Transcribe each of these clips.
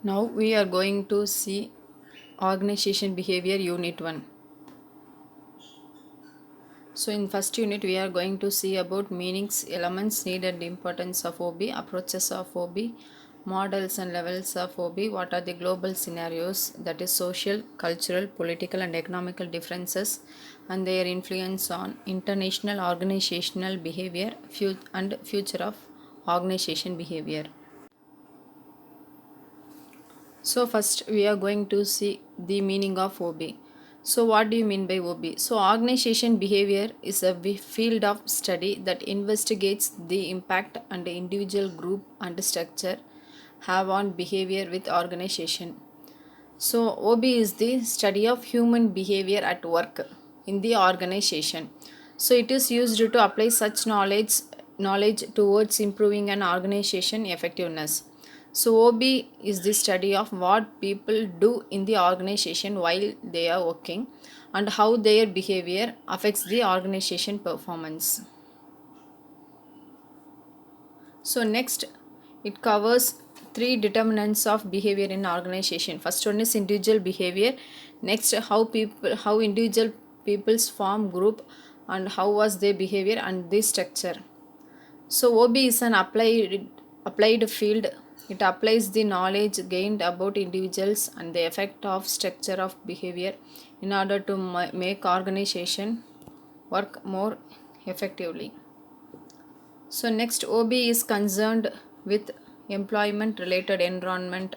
Now we are going to see Organization Behavior Unit 1. So in first unit we are going to see about meanings, elements, need and importance of OB, approaches of OB, models and levels of OB, what are the global scenarios, that is social, cultural, political and economical differences and their influence on international organizational behavior and future of organization behavior. So first we are going to see the meaning of OB. So what do you mean by OB? So organization behavior is a field of study that investigates the impact and the individual group and structure have on behavior with organization. So OB is the study of human behavior at work in the organization. So it is used to apply such knowledge towards improving an organization effectiveness. So OB is the study of what people do in the organization while they are working and how their behavior affects the organization performance. So next, it covers three determinants of behavior in organization. First one is individual behavior. Next, how individual peoples form group and how was their behavior and the structure. So OB is an applied field. It applies the knowledge gained about individuals and the effect of structure of behavior in order to make organization work more effectively. So next, OB is concerned with employment related environment.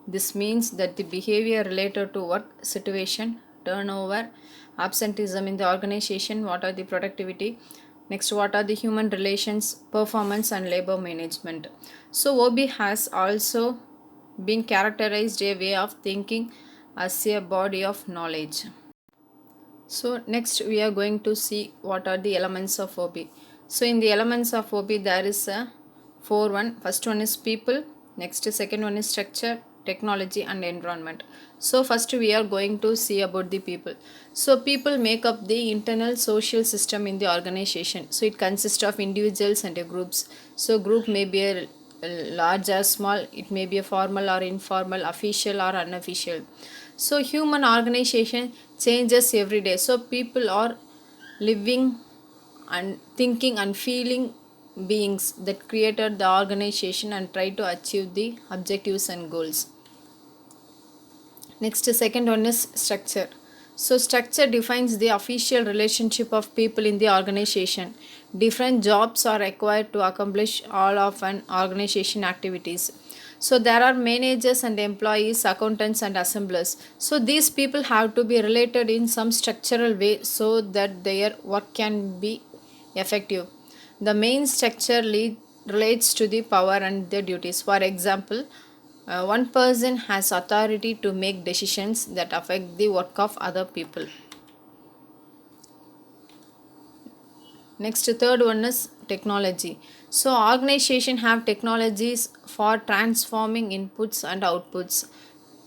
This means that the behavior related to work situation, turnover, absenteeism in the organization, what are the productivity, next what are the human relations, performance and labor management. So OB has also been characterized a way of thinking as a body of knowledge. So next we are going to see what are the elements of OB. So in the elements of OB there is a four one. First one is people, next second one is structure, technology and environment. So first we are going to see about the people. So people make up the internal social system in the organization. So it consists of individuals and groups. So group may be a large or small, it may be a formal or informal, official or unofficial. So human organization changes every day. So people are living and thinking and feeling beings that created the organization and try to achieve the objectives and goals. Next, second one is structure. So structure defines the official relationship of people in the organization. Different jobs are required to accomplish all of an organization activities. So there are managers and employees, accountants and assemblers. So these people have to be related in some structural way so that their work can be effective. The main structure relates to the power and the duties. For example, one person has authority to make decisions that affect the work of other people. Next, third one is technology. So organization have technologies for transforming inputs and outputs.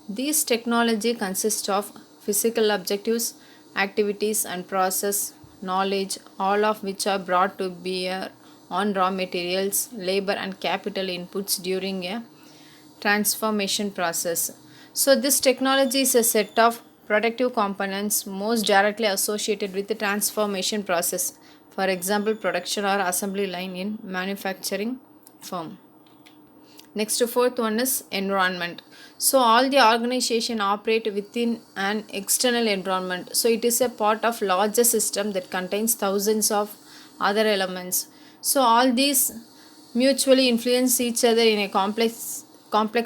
These technology consist of physical objectives, activities and process, knowledge, all of which are brought to bear on raw materials, labor and capital inputs during a transformation process. So this technology is a set of productive components most directly associated with the transformation process. For example, production or assembly line in manufacturing firm. Next, fourth one is environment. So all the organization operate within an external environment. So it is a part of larger system that contains thousands of other elements. So all these mutually influence each other in a complex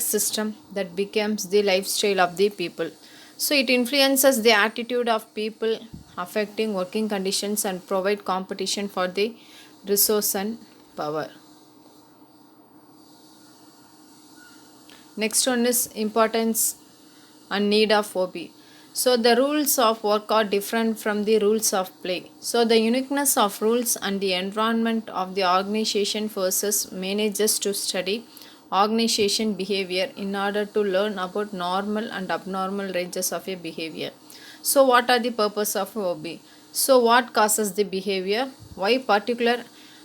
system that becomes the lifestyle of the people. So it influences the attitude of people, affecting working conditions and provide competition for the resource and power. Next one is importance and need of OB. So the rules of work are different from the rules of play. So the uniqueness of rules and the environment of the organization forces managers to study organization behavior in order to learn about normal and abnormal ranges of a behavior. So what are the purpose of OB? So what causes the behavior? Why particular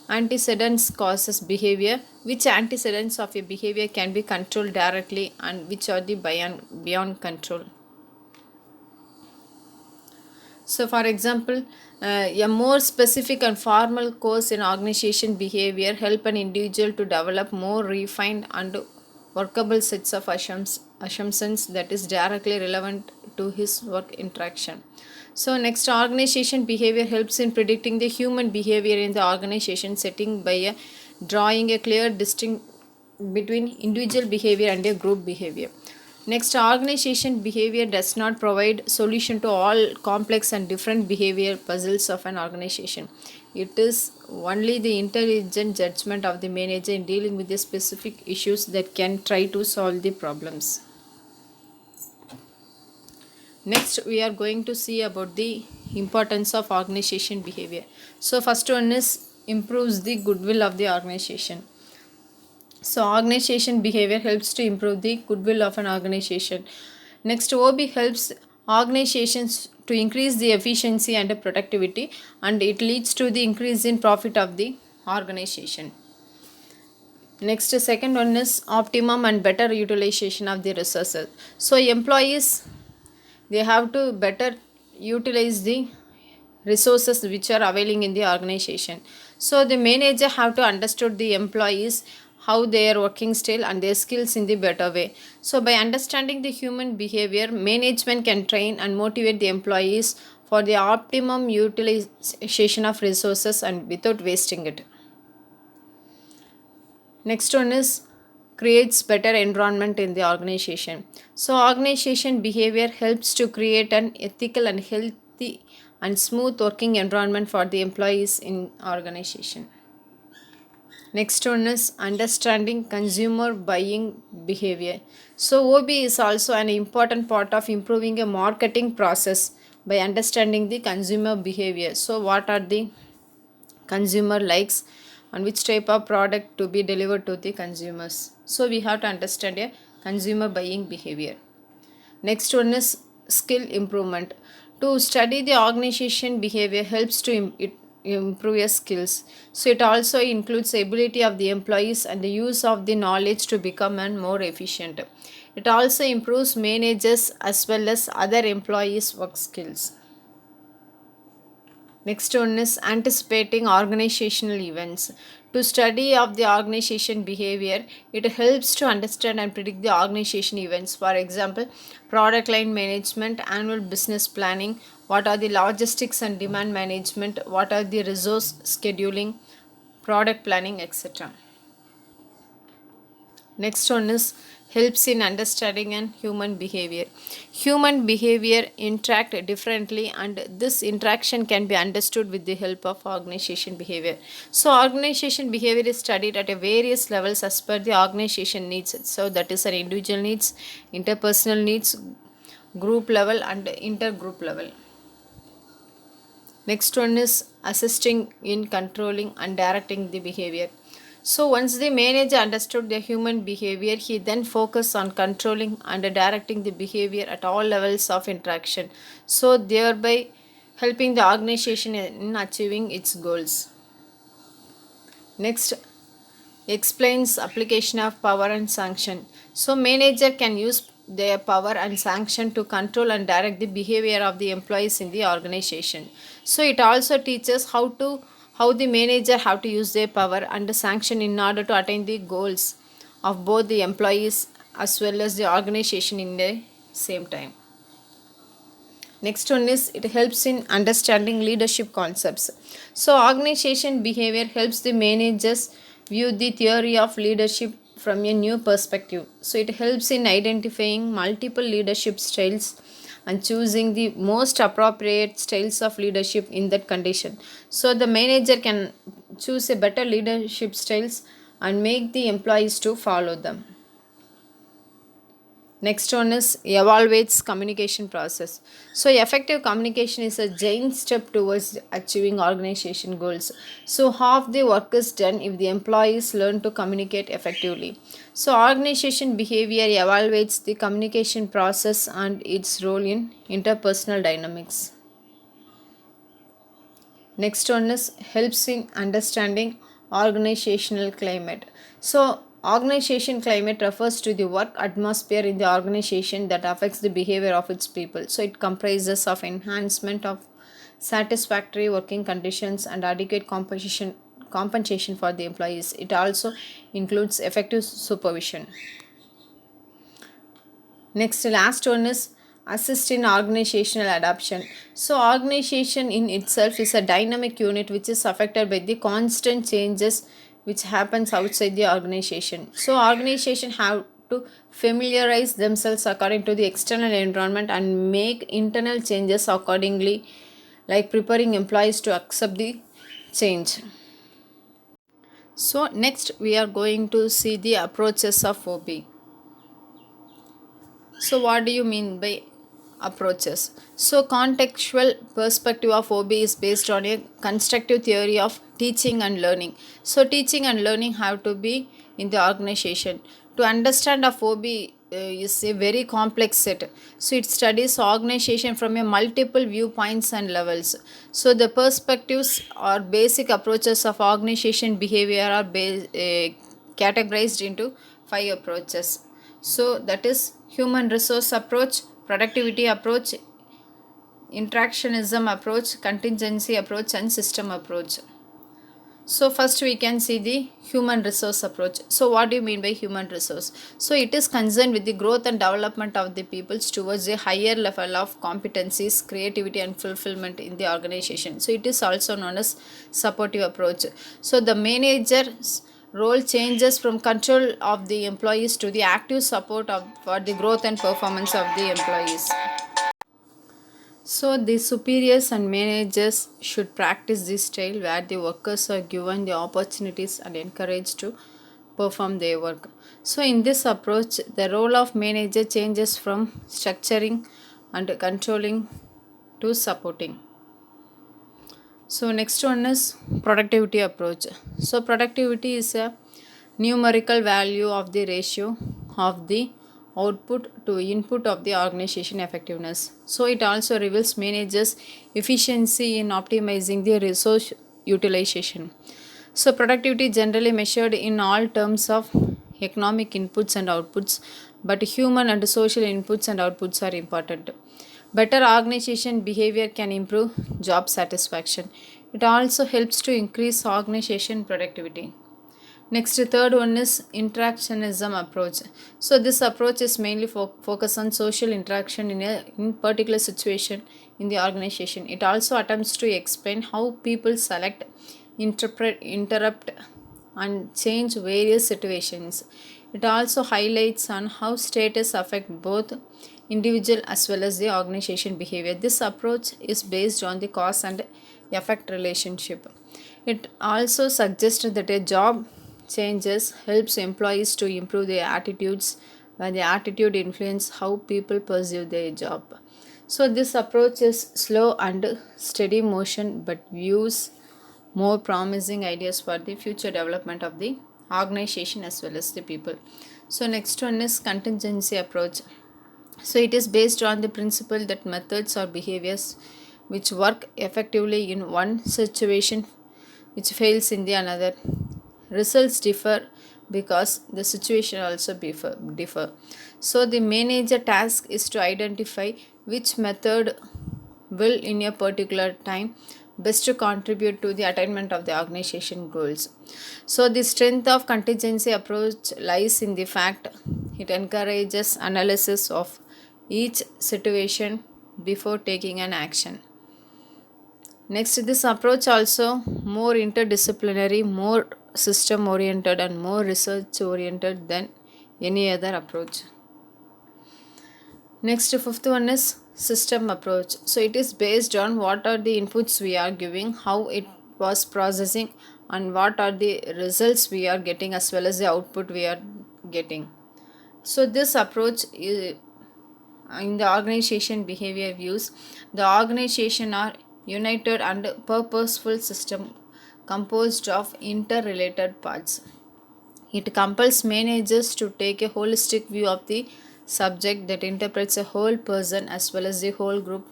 Antecedents causes behavior. Which antecedents of a behavior can be controlled directly and which are the beyond control? So, for example, a more specific and formal course in organization behavior help an individual to develop more refined and workable sets of assumptions that is directly relevant to his work interaction. So, next, organization behavior helps in predicting the human behavior in the organization setting by drawing a clear distinction between individual behavior and a group behavior. Next, organization behavior does not provide solution to all complex and different behavior puzzles of an organization. It is only the intelligent judgment of the manager in dealing with the specific issues that can try to solve the problems. Next, we are going to see about the importance of organization behavior. So, first one is improves the goodwill of the organization. So, organization behavior helps to improve the goodwill of an organization. Next, OB helps organizations to increase the efficiency and productivity, and it leads to the increase in profit of the organization. Next, second one is optimum and better utilization of the resources. So, employees, they have to better utilize the resources which are availing in the organization. So the manager have to understood the employees how they are working style and their skills in the better way. So by understanding the human behavior, management can train and motivate the employees for the optimum utilization of resources and without wasting it. Next one is creates better environment in the organization. So organization behavior helps to create an ethical and healthy and smooth working environment for the employees in organization. Next one is understanding consumer buying behavior. So OB is also an important part of improving a marketing process by understanding the consumer behavior. So what are the consumer likes and which type of product to be delivered to the consumers? So we have to understand a consumer buying behavior. Next one is skill improvement. To study the organization behavior helps to improve your skills. So it also includes the ability of the employees and the use of the knowledge to become more efficient. It also improves managers as well as other employees' work skills. Next one is anticipating organizational events. To study of the organization behavior, it helps to understand and predict the organization events. For example, product line management, annual business planning, what are the logistics and demand management, what are the resource scheduling, product planning, etc. Next one is helps in understanding and human behavior. Human behavior interact differently and this interaction can be understood with the help of organization behavior. So organization behavior is studied at a various levels as per the organization needs. So that is an individual needs, interpersonal needs, group level and intergroup level. Next one is assisting in controlling and directing the behavior. So once the manager understood the human behavior, he then focused on controlling and directing the behavior at all levels of interaction. So thereby helping the organization in achieving its goals. Next, explains application of power and sanction. So manager can use their power and sanction to control and direct the behavior of the employees in the organization. So it also teaches how the manager have to use their power and the sanction in order to attain the goals of both the employees as well as the organization in the same time. Next one is it helps in understanding leadership concepts. So organization behavior helps the managers view the theory of leadership from a new perspective. So it helps in identifying multiple leadership styles and choosing the most appropriate styles of leadership in that condition. So the manager can choose a better leadership styles and make the employees to follow them. Next one is evaluates communication process. So effective communication is a giant step towards achieving organization goals. So half the work is done if the employees learn to communicate effectively. So organization behavior evaluates the communication process and its role in interpersonal dynamics. Next one is helps in understanding Organizational climate. So, organization climate refers to the work atmosphere in the organization that affects the behavior of its people. So, it comprises of enhancement of satisfactory working conditions and adequate compensation for the employees. It also includes effective supervision. Next, last one is assist in organizational adaptation. So, organization in itself is a dynamic unit which is affected by the constant changes which happens outside the organization. So, organization have to familiarize themselves according to the external environment and make internal changes accordingly, like preparing employees to accept the change. So, next we are going to see the approaches of OB. So, what do you mean by approaches? So, contextual perspective of OB is based on a constructive theory of teaching and learning. So, teaching and learning have to be in the organization. To understand of OB is a very complex set. So, it studies organization from a multiple viewpoints and levels. So, the perspectives or basic approaches of organization behavior are categorized into 5 approaches. So that is human resource approach, productivity approach, interactionism approach, contingency approach, and system approach. So first we can see the human resource approach. So what do you mean by human resource? So it is concerned with the growth and development of the peoples towards a higher level of competencies, creativity and fulfillment in the organization. So it is also known as supportive approach. So the manager's role changes from control of the employees to the active support for the growth and performance of the employees. So, the superiors and managers should practice this style where the workers are given the opportunities and encouraged to perform their work. So, in this approach, the role of manager changes from structuring and controlling to supporting. So, next one is productivity approach. So, productivity is a numerical value of the ratio of the output to input of the organization effectiveness. So, it also reveals managers' efficiency in optimizing the resource utilization. So, productivity generally measured in all terms of economic inputs and outputs, but human and social inputs and outputs are important. Better organization behavior can improve job satisfaction. It also helps to increase organization productivity. Next, third one is interactionism approach. So this approach is mainly focused on social interaction in a particular situation in the organization. It also attempts to explain how people select, interpret, interrupt, and change various situations. It also highlights on how status affect both individual as well as the organization behavior. This approach is based on the cause and effect relationship. It also suggests that a job changes helps employees to improve their attitudes when the attitude influence how people pursue their job. So this approach is slow and steady motion but views more promising ideas for the future development of the organization as well as the people. So next one is contingency approach. So it is based on the principle that methods or behaviors which work effectively in one situation which fails in the another. Results differ because the situation also differ. So the manager task is to identify which method will in a particular time best to contribute to the attainment of the organization goals. So the strength of contingency approach lies in the fact it encourages analysis of each situation before taking an action. Next, this approach also more interdisciplinary, more system oriented and more research oriented than any other approach. Next, fifth one is system approach. So it is based on what are the inputs we are giving, how it was processing, and what are the results we are getting as well as the output we are getting. So this approach is in the organization behavior views, the organization are united and purposeful system composed of interrelated parts. It compels managers to take a holistic view of the subject that interprets a whole person as well as the whole group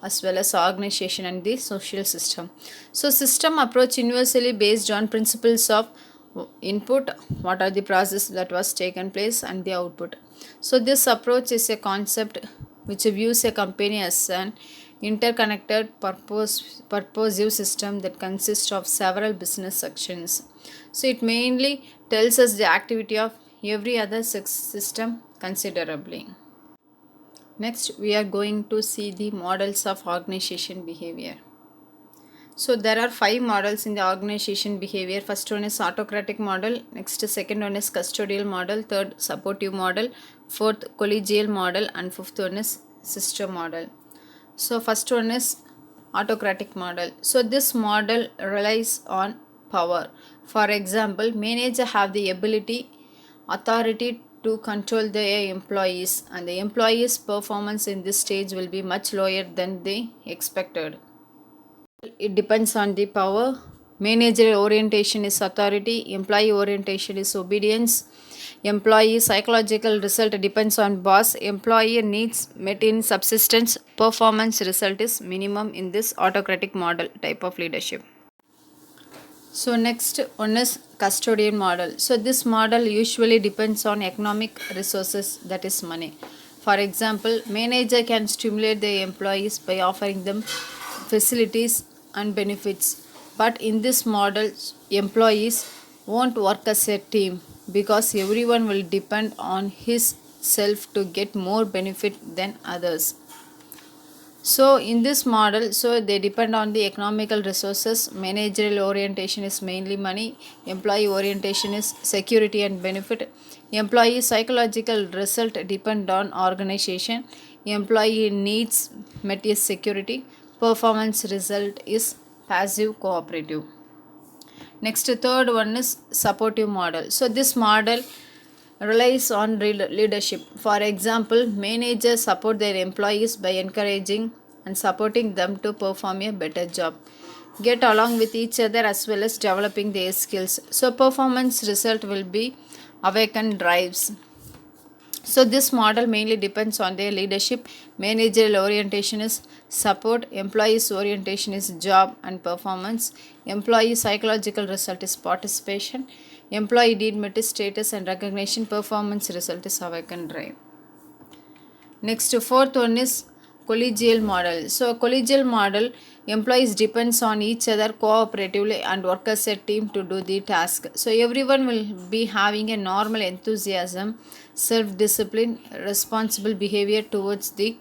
as well as organization and the social system. So system approach universally based on principles of input, what are the process that was taken place, and the output. So this approach is a concept which views a company as an interconnected purposive system that consists of several business sections. So it mainly tells us the activity of every other system considerably. Next, we are going to see the models of organization behavior. So there are 5 models in the organization behavior. First one is autocratic model, next second one is custodial model, third supportive model, fourth collegial model, and fifth one is system model. So first one is autocratic model. So this model relies on power. For example, manager have the authority to control their employees, and the employees' performance in this stage will be much lower than they expected. It depends on the power. Managerial orientation is authority, employee orientation is obedience. Employee psychological result depends on boss. Employee needs met in subsistence. Performance result is minimum in this autocratic model type of leadership. So next one is custodian model. So this model usually depends on economic resources, that is money. For example, manager can stimulate their employees by offering them facilities and benefits. But in this model, employees won't work as a team because everyone will depend on his self to get more benefit than others. So in this model, so they depend on the economical resources. Managerial orientation is mainly money. Employee orientation is security and benefit. Employee psychological result depend on organization. Employee needs met is security. Performance result is passive cooperative. Next, third one is supportive model. So this model relies on leadership. For example, managers support their employees by encouraging and supporting them to perform a better job, get along with each other, as well as developing their skills. So performance result will be awaken drives. So this model mainly depends on their leadership. Managerial orientation is support, employees orientation is job and performance, employee psychological result is participation, employee need met is status and recognition, performance result is awaken drive. Next, fourth one is collegial model. So collegial model, employees depends on each other cooperatively and work as a team to do the task. So everyone will be having a normal enthusiasm, self-discipline, responsible behavior towards the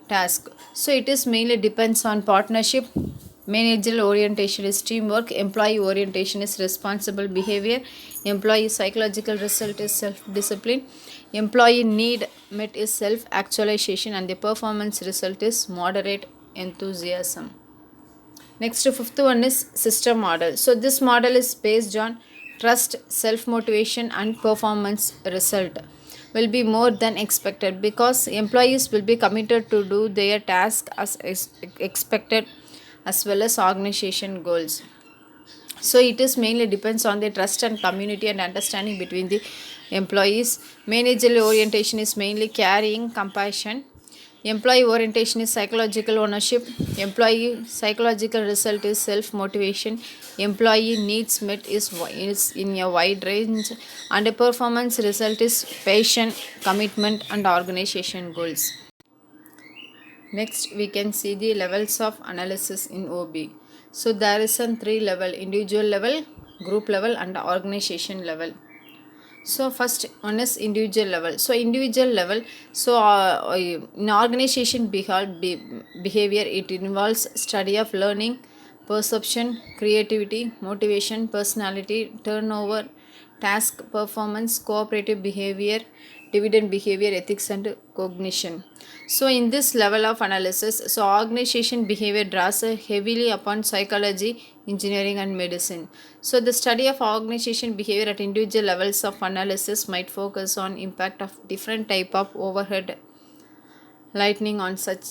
task. So it is mainly depends on partnership. Managerial orientation is teamwork, employee orientation is responsible behavior, employee psychological result is self-discipline, employee need met is self-actualization, and the performance result is moderate enthusiasm. Next, fifth one is system model. So this model is based on trust, self-motivation, and performance result will be more than expected because employees will be committed to do their task as expected, as well as organization goals. So it is mainly depends on the trust and community and understanding between the employees. Managerial orientation is mainly carrying compassion. Employee orientation is psychological ownership. Employee psychological result is self motivation. Employee needs met is in a wide range, and a performance result is passion, commitment, and organization goals. Next, we can see the levels of analysis in OB. So there is a 3 level: individual level, group level, and organization level. So first one is individual level. So individual level, so in organization behavior, it involves study of learning, perception, creativity, motivation, personality, turnover, task performance, cooperative behavior, dividend behavior, ethics, and cognition. So in this level of analysis, so organization behavior draws heavily upon psychology, engineering, and medicine. So the study of organization behavior at individual levels of analysis might focus on impact of different type of overhead lightning on such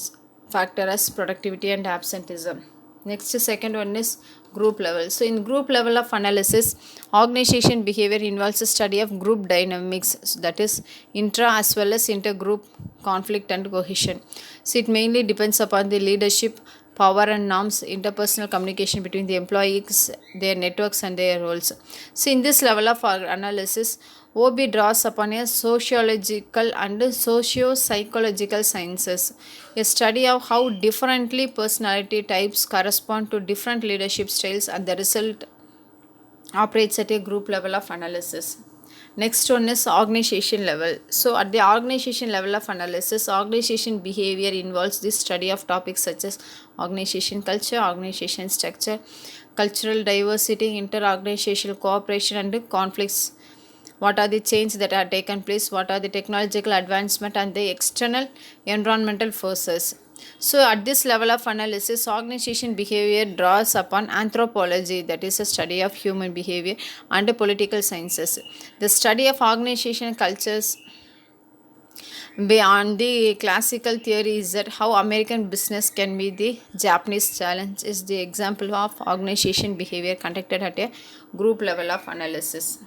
factor as productivity and absenteeism. Next, second one is group level. So in group level of analysis, organization behavior involves a study of group dynamics, so that is intra as well as intergroup conflict and cohesion. So it mainly depends upon the leadership, power and norms, interpersonal communication between the employees, their networks and their roles. So in this level of analysis, OB draws upon a sociological and socio-psychological sciences, a study of how differently personality types correspond to different leadership styles, and the result operates at a group level of analysis. Next one is organization level. So at the organization level of analysis, organization behavior involves the study of topics such as organization culture, organization structure, cultural diversity, inter-organizational cooperation and conflicts. What are the changes that are taken place, what are the technological advancement and the external environmental forces. So at this level of analysis, organization behavior draws upon anthropology, that is a study of human behavior, and political sciences, the study of organization cultures. Beyond the classical theory is that how American business can be the Japanese challenge is the example of organization behavior conducted at a group level of analysis.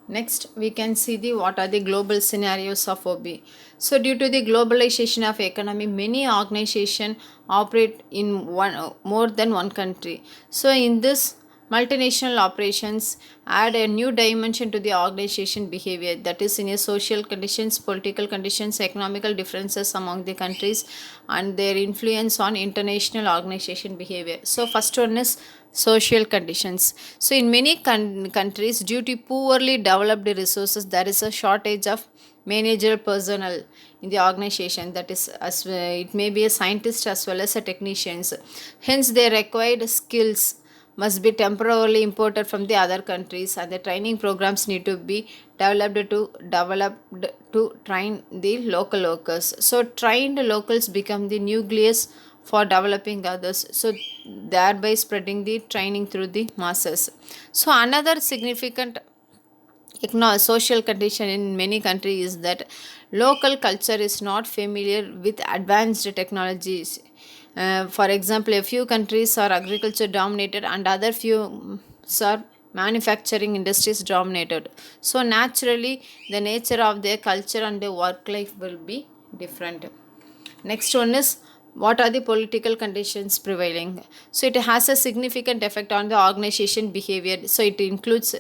Next, we can see the what are the global scenarios of OB. So, due to the globalization of economy, many organizations operate in more than one country. So, in this multinational operations add a new dimension to the organization behavior, that is in a social conditions, political conditions, economical differences among the countries and their influence on international organization behavior. So first one is social conditions. So in many countries, due to poorly developed resources, there is a shortage of managerial personnel in the organization, that is it may be a scientist as well as a technicians. Hence their required skills must be temporarily imported from the other countries, and the training programs need to be developed to train the local workers. So trained locals become the nucleus for developing others, so thereby spreading the training through the masses. So another significant social condition in many countries is that local culture is not familiar with advanced technologies. For example, a few countries are agriculture dominated and other few are manufacturing industries dominated. So naturally, the nature of their culture and their work life will be different. Next one is what are the political conditions prevailing. So it has a significant effect on the organization behavior. So it includes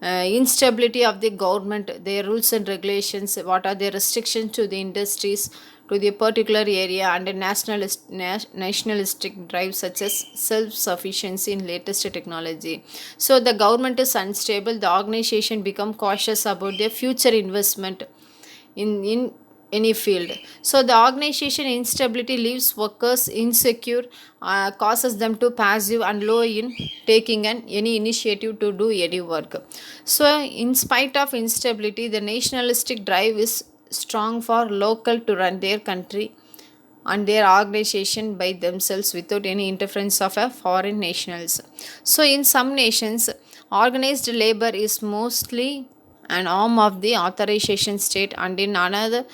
instability of the government, their rules and regulations, what are the restrictions to the industries, to the particular area, and a nationalistic drive such as self-sufficiency in latest technology. So the government is unstable, the organization become cautious about their future investment in any field. So the organization instability leaves workers insecure, causes them to passive and low in taking any initiative to do any work. So in spite of instability, the nationalistic drive is strong for local to run their country and their organization by themselves without any interference of a foreign nationals. So in some nations, organized labor is mostly an arm of the authorization state, and in other,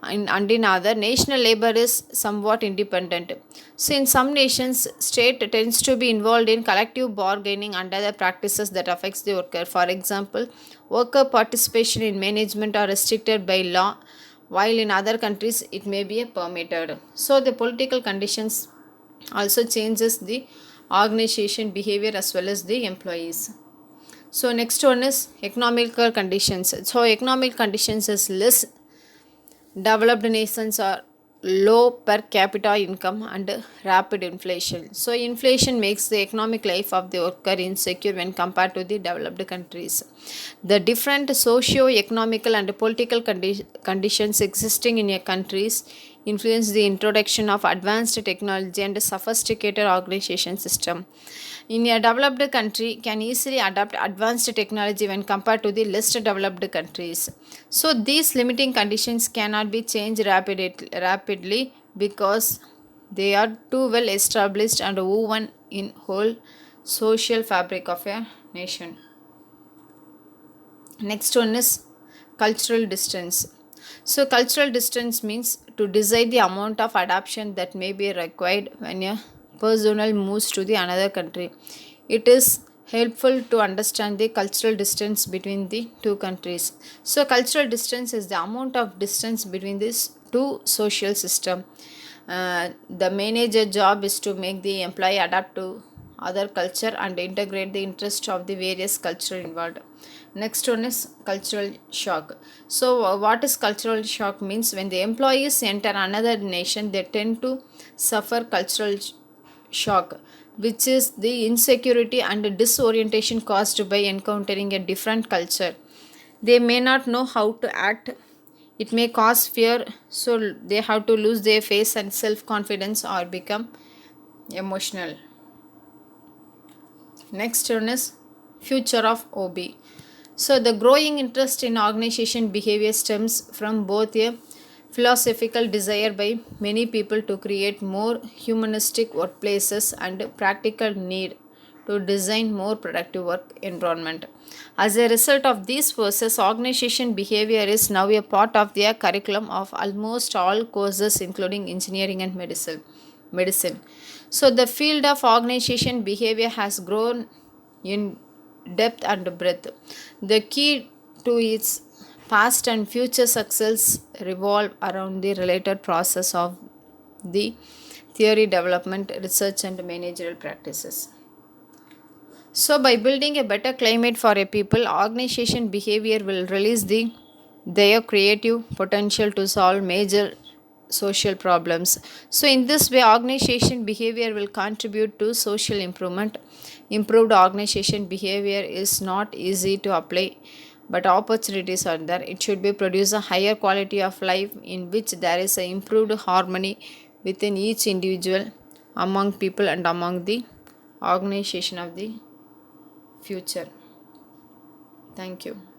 national labor is somewhat independent. So in some nations, state tends to be involved in collective bargaining and other practices that affects the worker. For example, worker participation in management are restricted by law, while in other countries it may be permitted. So the political conditions also changes the organization behavior as well as the employees. So next one is economical conditions. So economic conditions is less developed nations are low per capita income and rapid inflation. So inflation makes the economic life of the worker insecure when compared to the developed countries. The different socio-economical and political conditions existing in a countries influence the introduction of advanced technology and sophisticated organization system. In a developed country can easily adopt advanced technology when compared to the less developed countries. So these limiting conditions cannot be changed rapidly because they are too well established and woven in whole social fabric of a nation. Next one is cultural distance. So cultural distance means to decide the amount of adaptation that may be required when a personnel moves to the another country. It is helpful to understand the cultural distance between the two countries. So cultural distance is the amount of distance between these two social system. The manager job is to make the employee adapt to other culture and integrate the interest of the various culture involved. Next one is cultural shock. So what is cultural shock means? When the employees enter another nation, they tend to suffer cultural shock, which is the insecurity and disorientation caused by encountering a different culture. They may not know how to act. It may cause fear, so they have to lose their face and self confidence or become emotional. Next one is future of OB. So the growing interest in organization behavior stems from both a philosophical desire by many people to create more humanistic workplaces and practical need to design more productive work environment. As a result of these forces, organization behavior is now a part of their curriculum of almost all courses including engineering and medicine. So the field of organization behavior has grown in depth and breadth. The key to its past and future success revolve around the related process of the theory development, research and managerial practices. So by building a better climate for a people, organization behavior will release their creative potential to solve major social problems. So in this way, organization behavior will contribute to social improvement. Improved organization behavior is not easy to apply, but opportunities are there. It should be produce a higher quality of life in which there is a improved harmony within each individual, among people and among the organization of the future. Thank you.